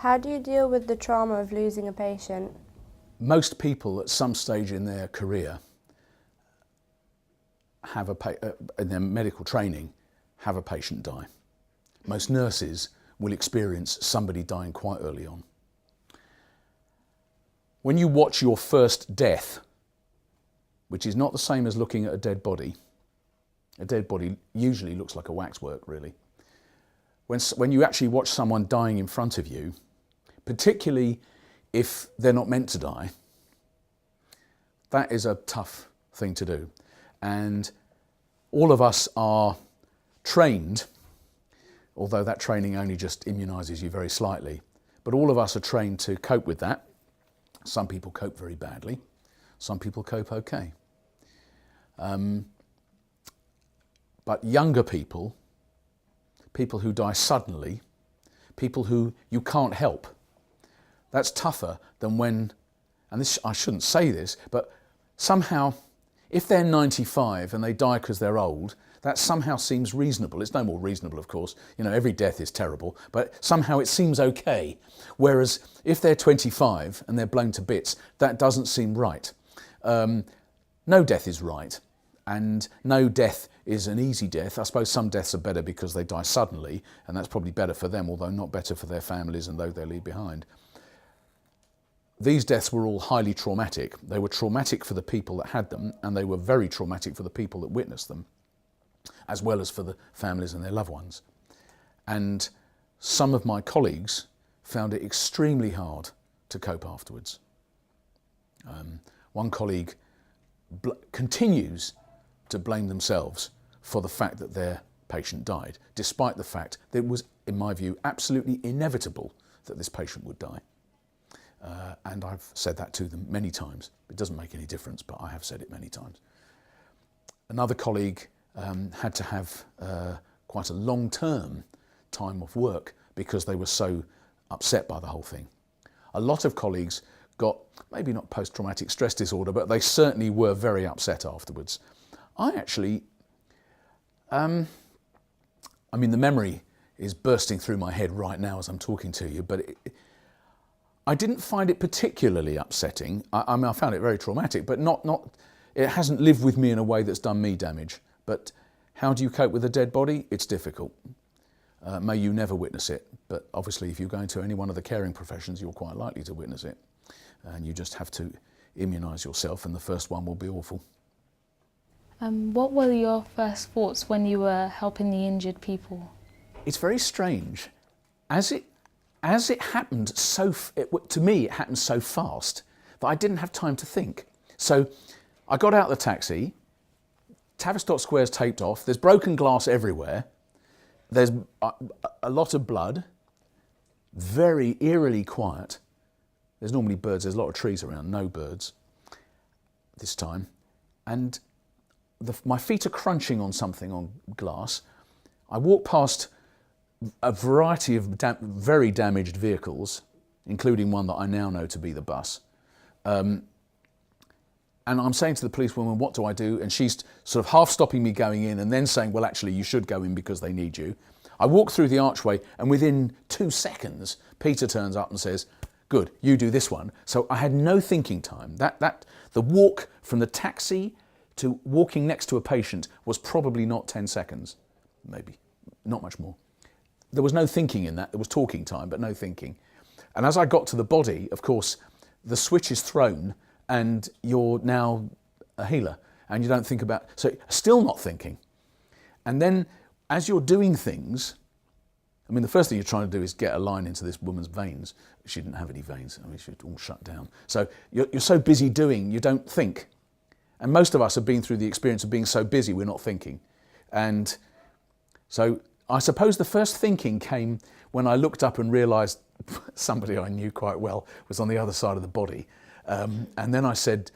How do you deal with the trauma of losing a patient? Most people at some stage in their career in their medical training have a patient die. Most nurses will experience somebody dying quite early on. When you watch your first death, which is not the same as looking at a dead body usually looks like a waxwork, really. When you actually watch someone dying in front of you, particularly if they're not meant to die, that is a tough thing to do. And all of us are trained, although that training only just immunises you very slightly, but all of us are trained to cope with that. Some people cope very badly, some people cope okay. But younger people who die suddenly, people who you can't help, that's tougher than when, and this, I shouldn't say this, but somehow if they're 95 and they die because they're old, that somehow seems reasonable. It's no more reasonable, of course. You know, every death is terrible, but somehow it seems okay. Whereas if they're 25 and they're blown to bits, that doesn't seem right. No death is right, and no death is an easy death. I suppose some deaths are better because they die suddenly, and that's probably better for them, although not better for their families and those they leave behind. These deaths were all highly traumatic. They were traumatic for the people that had them, and they were very traumatic for the people that witnessed them, as well as for the families and their loved ones. And some of my colleagues found it extremely hard to cope afterwards. One colleague continues to blame themselves for the fact that their patient died, despite the fact that it was, in my view, absolutely inevitable that this patient would die. And I've said that to them many times. It doesn't make any difference, but I have said it many times. Another colleague had to have quite a long-term time off work because they were so upset by the whole thing. A lot of colleagues got, maybe not post-traumatic stress disorder, but they certainly were very upset afterwards. I actually, I mean, the memory is bursting through my head right now as I'm talking to you, but I didn't find it particularly upsetting. I mean, I found it very traumatic, but it hasn't lived with me in a way that's done me damage. But how do you cope with a dead body? It's difficult. May you never witness it, but obviously if you go into any one of the caring professions, you're quite likely to witness it. And you just have to immunise yourself, and the first one will be awful. What were your first thoughts when you were helping the injured people? It's very strange. As it happened to me, it happened so fast that I didn't have time to think. So I got out of the taxi, Tavistock Square's taped off, there's broken glass everywhere, there's a lot of blood, very eerily quiet. There's normally birds, there's a lot of trees around, no birds this time. And my feet are crunching on something, on glass. I walk past a variety of very damaged vehicles, including one that I now know to be the bus. And I'm saying to the policewoman, what do I do? And she's sort of half stopping me going in and then saying, well, actually, you should go in because they need you. I walk through the archway, and within 2 seconds, Peter turns up and says, good, you do this one. So I had no thinking time. The walk from the taxi to walking next to a patient was probably not 10 seconds, maybe, not much more. There was no thinking in that. There was talking time, but no thinking. And as I got to the body, of course, the switch is thrown and you're now a healer and you don't think about, so still not thinking. And then as you're doing things, I mean, the first thing you're trying to do is get a line into this woman's veins. She didn't have any veins. I mean, she was all shut down. So you're so busy doing, you don't think. And most of us have been through the experience of being so busy, we're not thinking. And so I suppose the first thinking came when I looked up and realised somebody I knew quite well was on the other side of the body. And then I said,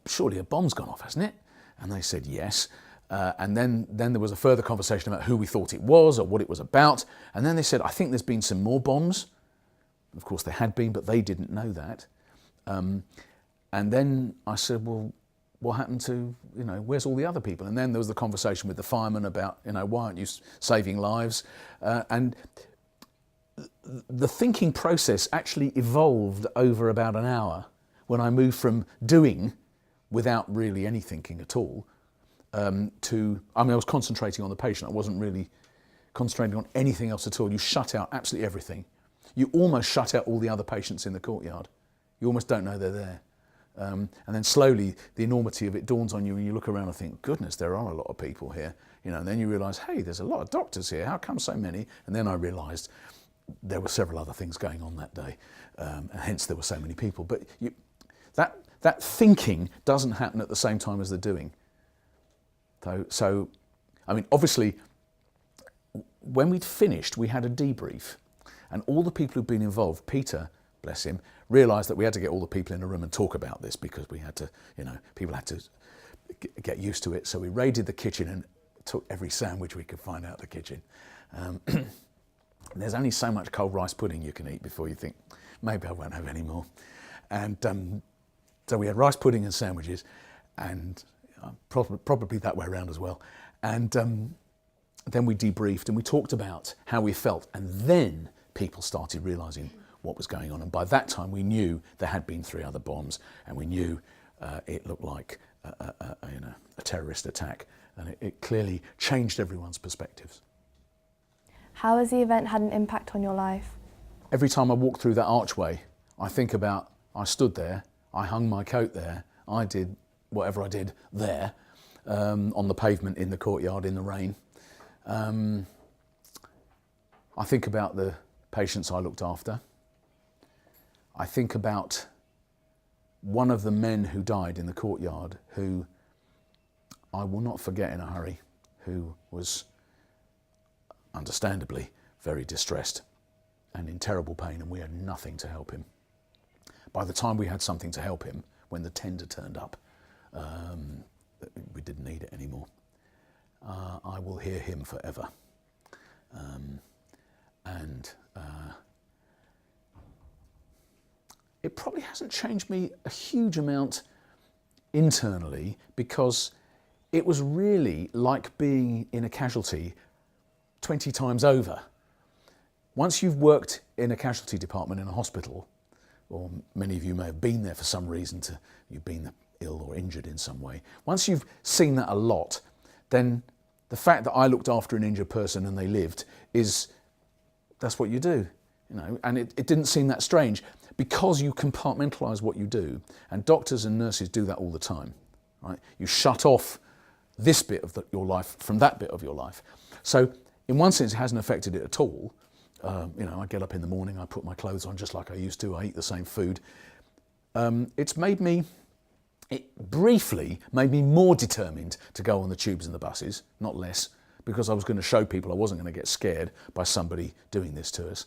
surely a bomb's gone off, hasn't it? And they said yes. And then there was a further conversation about who we thought it was or what it was about. And then they said, I think there's been some more bombs. Of course there had been, but they didn't know that. And then I said, well, what happened to, where's all the other people? And then there was the conversation with the fireman about, why aren't you saving lives? And the thinking process actually evolved over about an hour when I moved from doing without really any thinking at all to, I was concentrating on the patient. I wasn't really concentrating on anything else at all. You shut out absolutely everything. You almost shut out all the other patients in the courtyard. You almost don't know they're there. And then slowly the enormity of it dawns on you and you look around and think, goodness, there are a lot of people here. And then you realise, hey, there's a lot of doctors here. How come so many? And then I realised there were several other things going on that day, and hence there were so many people. But that thinking doesn't happen at the same time as the doing. So, obviously, when we'd finished, we had a debrief, and all the people who'd been involved, Peter, bless him, realised that we had to get all the people in a room and talk about this because we had to, people had to get used to it. So we raided the kitchen and took every sandwich we could find out of the kitchen. There's only so much cold rice pudding you can eat before you think, maybe I won't have any more. And so we had rice pudding and sandwiches, and probably that way around as well. And then we debriefed and we talked about how we felt, and then people started realising what was going on. And by that time we knew there had been 3 other bombs, and we knew it looked like a terrorist attack, and it clearly changed everyone's perspectives. How has the event had an impact on your life? Every time I walk through that archway, I think about, I stood there, I hung my coat there, I did whatever I did there, on the pavement in the courtyard in the rain. I think about the patients I looked after. I think about one of the men who died in the courtyard, who I will not forget in a hurry, who was understandably very distressed and in terrible pain, and we had nothing to help him. By the time we had something to help him, when the tender turned up, we didn't need it anymore. I will hear him forever. It probably hasn't changed me a huge amount internally, because it was really like being in a casualty 20 times over. Once you've worked in a casualty department in a hospital, or many of you may have been there for some reason, you've been ill or injured in some way. Once you've seen that a lot, then the fact that I looked after an injured person and they lived that's what you do, and it didn't seem that strange, because you compartmentalise what you do, and doctors and nurses do that all the time, right? You shut off this bit of your life from that bit of your life. So in one sense it hasn't affected it at all. I get up in the morning, I put my clothes on just like I used to, I eat the same food. It briefly made me more determined to go on the tubes and the buses, not less, because I was going to show people I wasn't going to get scared by somebody doing this to us.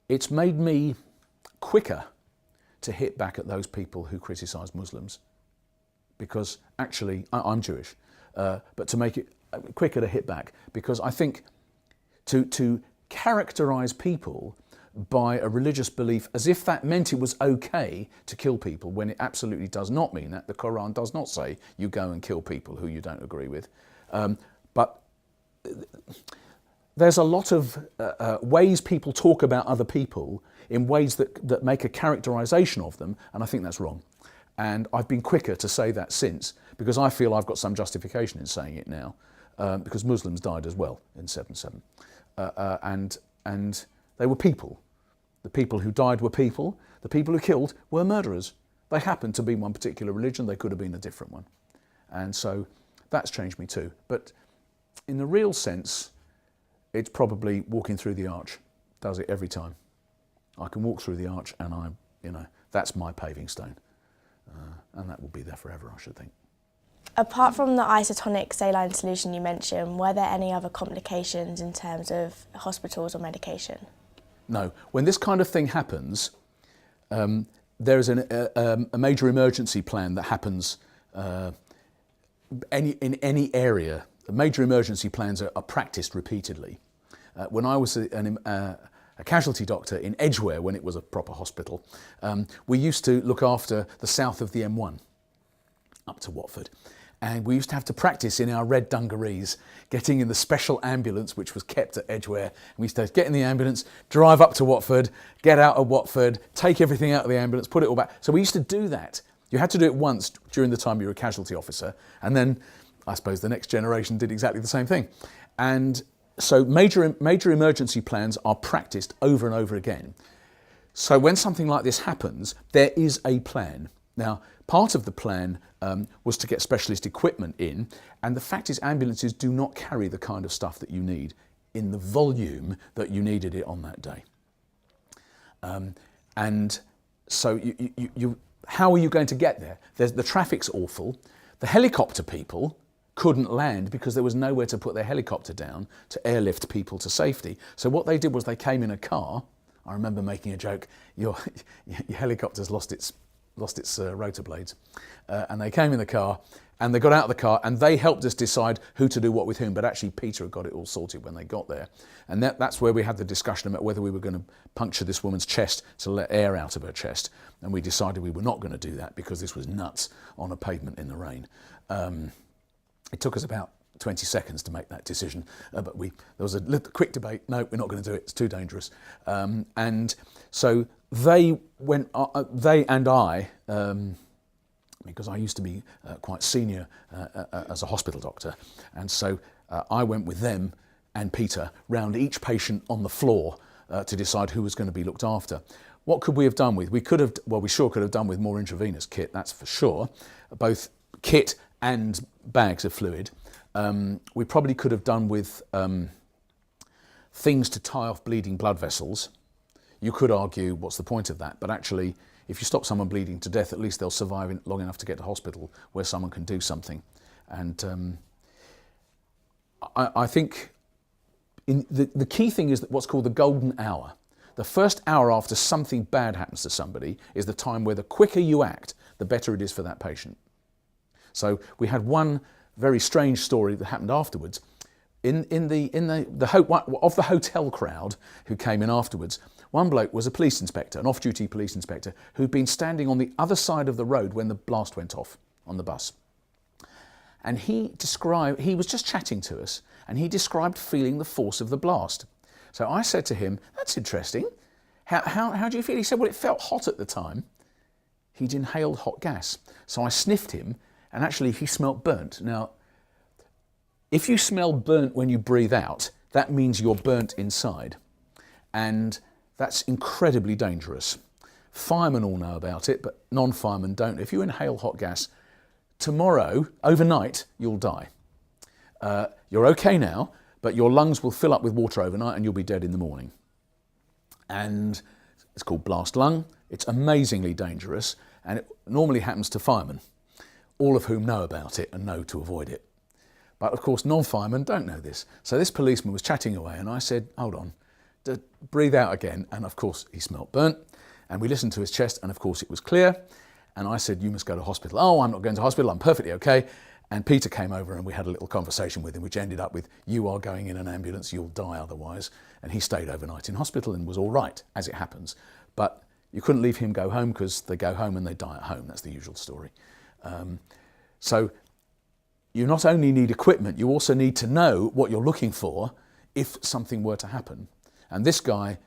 It's made me quicker to hit back at those people who criticise Muslims, because actually, I'm Jewish, but to make it quicker to hit back, because I think to characterise people by a religious belief as if that meant it was okay to kill people, when it absolutely does not mean that. The Quran does not say you go and kill people who you don't agree with. But there's a lot of ways people talk about other people in ways that make a characterisation of them, and I think that's wrong. And I've been quicker to say that since, because I feel I've got some justification in saying it now, because Muslims died as well in 7/7. And they were people. The people who died were people. The people who killed were murderers. They happened to be one particular religion. They could have been a different one. And so that's changed me too. But in the real sense, it's probably walking through the arch. Does it every time. I can walk through the arch, and that's my paving stone. And that will be there forever, I should think. Apart from the isotonic saline solution you mentioned, were there any other complications in terms of hospitals or medication? No. When this kind of thing happens, there's a major emergency plan that happens in any area. The major emergency plans are practiced repeatedly. When I was a casualty doctor in Edgware, when it was a proper hospital, we used to look after the south of the M1 up to Watford. And we used to have to practice in our red dungarees, getting in the special ambulance which was kept at Edgware. And we used to get in the ambulance, drive up to Watford, get out of Watford, take everything out of the ambulance, put it all back. So we used to do that. You had to do it once during the time you were a casualty officer, and then I suppose the next generation did exactly the same thing. And so major emergency plans are practiced over and over again. So when something like this happens, there is a plan. Now, part of the plan was to get specialist equipment in, and the fact is ambulances do not carry the kind of stuff that you need in the volume that you needed it on that day. And so how are you going to get there? The traffic's awful. The helicopter people couldn't land because there was nowhere to put their helicopter down to airlift people to safety. So what they did was they came in a car. I remember making a joke, your helicopter's lost its rotor blades. And they came in the car and they got out of the car and they helped us decide who to do what with whom, but actually Peter had got it all sorted when they got there. And that's where we had the discussion about whether we were going to puncture this woman's chest to let air out of her chest. And we decided we were not going to do that because this was nuts on a pavement in the rain. It took us about 20 seconds to make that decision, but there was a quick debate. No, we're not going to do it. It's too dangerous. And so they and I, because I used to be quite senior as a hospital doctor, and so I went with them and Peter round each patient on the floor to decide who was going to be looked after. What could we have done with? We sure could have done with more intravenous kit, that's for sure, both kit and bags of fluid. We probably could have done with things to tie off bleeding blood vessels. You could argue, what's the point of that? But actually, if you stop someone bleeding to death, at least they'll survive long enough to get to hospital where someone can do something. And I think the key thing is that what's called the golden hour. The first hour after something bad happens to somebody is the time where the quicker you act, the better it is for that patient. So we had one very strange story that happened afterwards. Of the hotel crowd who came in afterwards, one bloke was a police inspector, an off-duty police inspector, who'd been standing on the other side of the road when the blast went off on the bus. And he was just chatting to us, and he described feeling the force of the blast. So I said to him, that's interesting. How do you feel? He said, well, it felt hot at the time. He'd inhaled hot gas. So I sniffed him, and actually he smelt burnt. Now, if you smell burnt when you breathe out, that means you're burnt inside. And that's incredibly dangerous. Firemen all know about it, but non-firemen don't. If you inhale hot gas, tomorrow, overnight, you'll die. You're okay now, but your lungs will fill up with water overnight and you'll be dead in the morning. And it's called blast lung. It's amazingly dangerous, and it normally happens to firemen, all of whom know about it and know to avoid it. But of course, non-firemen don't know this. So this policeman was chatting away and I said, hold on, breathe out again. And of course, he smelt burnt. And we listened to his chest and of course it was clear. And I said, you must go to hospital. Oh, I'm not going to hospital, I'm perfectly okay. And Peter came over and we had a little conversation with him, which ended up with, you are going in an ambulance, you'll die otherwise. And he stayed overnight in hospital and was all right, as it happens. But you couldn't leave him go home because they go home and they die at home. That's the usual story. So you not only need equipment, you also need to know what you're looking for if something were to happen. And this guy,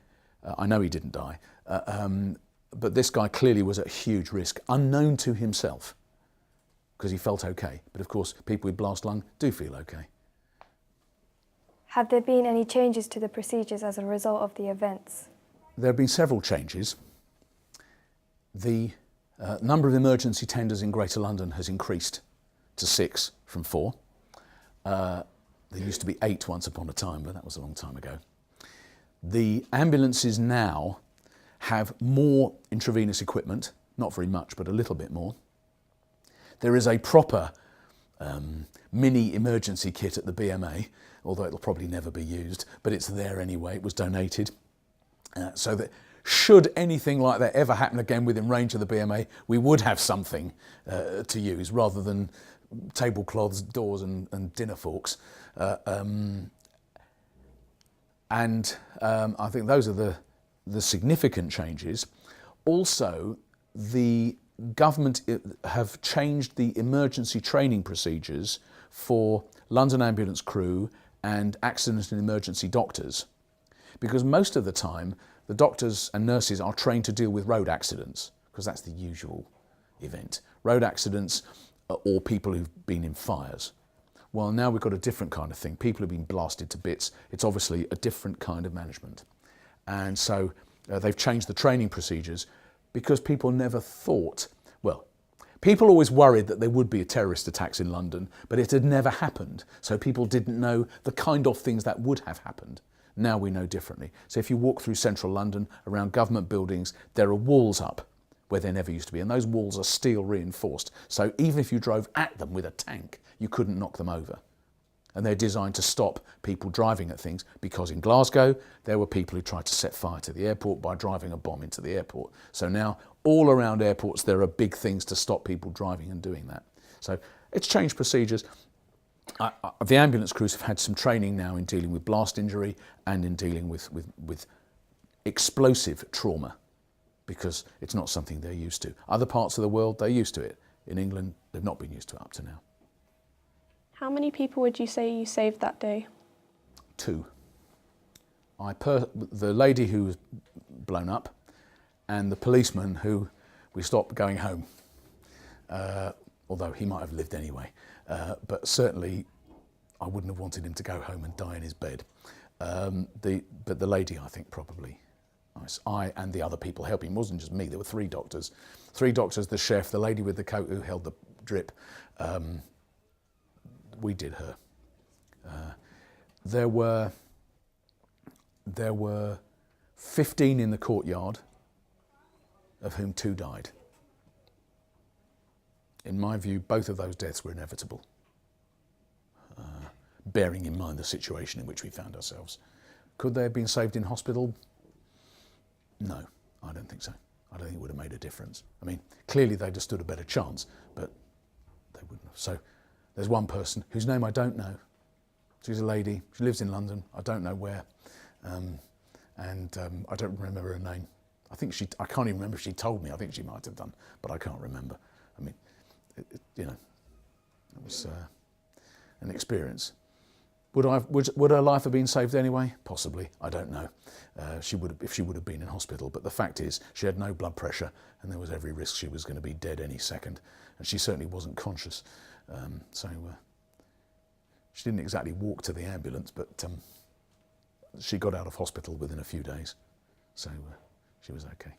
I know he didn't die, but this guy clearly was at huge risk, unknown to himself, because he felt okay. But of course, people with blast lung do feel okay. Have there been any changes to the procedures as a result of the events? There have been several changes. The number of emergency tenders in Greater London has increased to 6 from 4. There used to be 8 once upon a time, but that was a long time ago. The ambulances now have more intravenous equipment, not very much, but a little bit more. There is a proper mini emergency kit at the BMA, although it'll probably never be used, but it's there anyway. It was donated. So that should anything like that ever happen again within range of the BMA, we would have something to use rather than tablecloths, doors and dinner forks. I think those are the significant changes. Also, the government have changed the emergency training procedures for London ambulance crew and accident and emergency doctors, because most of the time the doctors and nurses are trained to deal with road accidents, because that's the usual event. Road accidents or people who've been in fires. Well, now we've got a different kind of thing. People have been blasted to bits. It's obviously a different kind of management. And so they've changed the training procedures because people never thought, well, people always worried that there would be a terrorist attacks in London, but it had never happened. So people didn't know the kind of things that would have happened. Now we know differently. So if you walk through central London, around government buildings, there are walls up where there never used to be, and those walls are steel reinforced. So even if you drove at them with a tank, you couldn't knock them over. And they're designed to stop people driving at things, because in Glasgow, there were people who tried to set fire to the airport by driving a bomb into the airport. So now, all around airports, there are big things to stop people driving and doing that. So it's changed procedures. The ambulance crews have had some training now in dealing with blast injury and in dealing with explosive trauma, because it's not something they're used to. Other parts of the world, they're used to it. In England, they've not been used to it up to now. How many people would you say you saved that day? 2. The lady who was blown up and the policeman who we stopped going home, although he might have lived anyway. But certainly I wouldn't have wanted him to go home and die in his bed. But the lady, I think, probably. I and the other people helping, it wasn't just me, there were 3 doctors. 3 doctors, the chef, the lady with the coat who held the drip. We did her. There were 15 in the courtyard, of whom 2 died. In my view, both of those deaths were inevitable, bearing in mind the situation in which we found ourselves. Could they have been saved in hospital? No, I don't think so. I don't think it would have made a difference. I mean, clearly they'd have stood a better chance, but they wouldn't have. So there's one person whose name I don't know. She's a lady, she lives in London, I don't know where, and I don't remember her name. I can't even remember if she told me. I think she might have done, but I can't remember. I mean, it was an experience. Would her life have been saved anyway? Possibly, I don't know. If she would have been in hospital, but the fact is she had no blood pressure and there was every risk she was going to be dead any second, and she certainly wasn't conscious. So she didn't exactly walk to the ambulance, but she got out of hospital within a few days, so she was okay.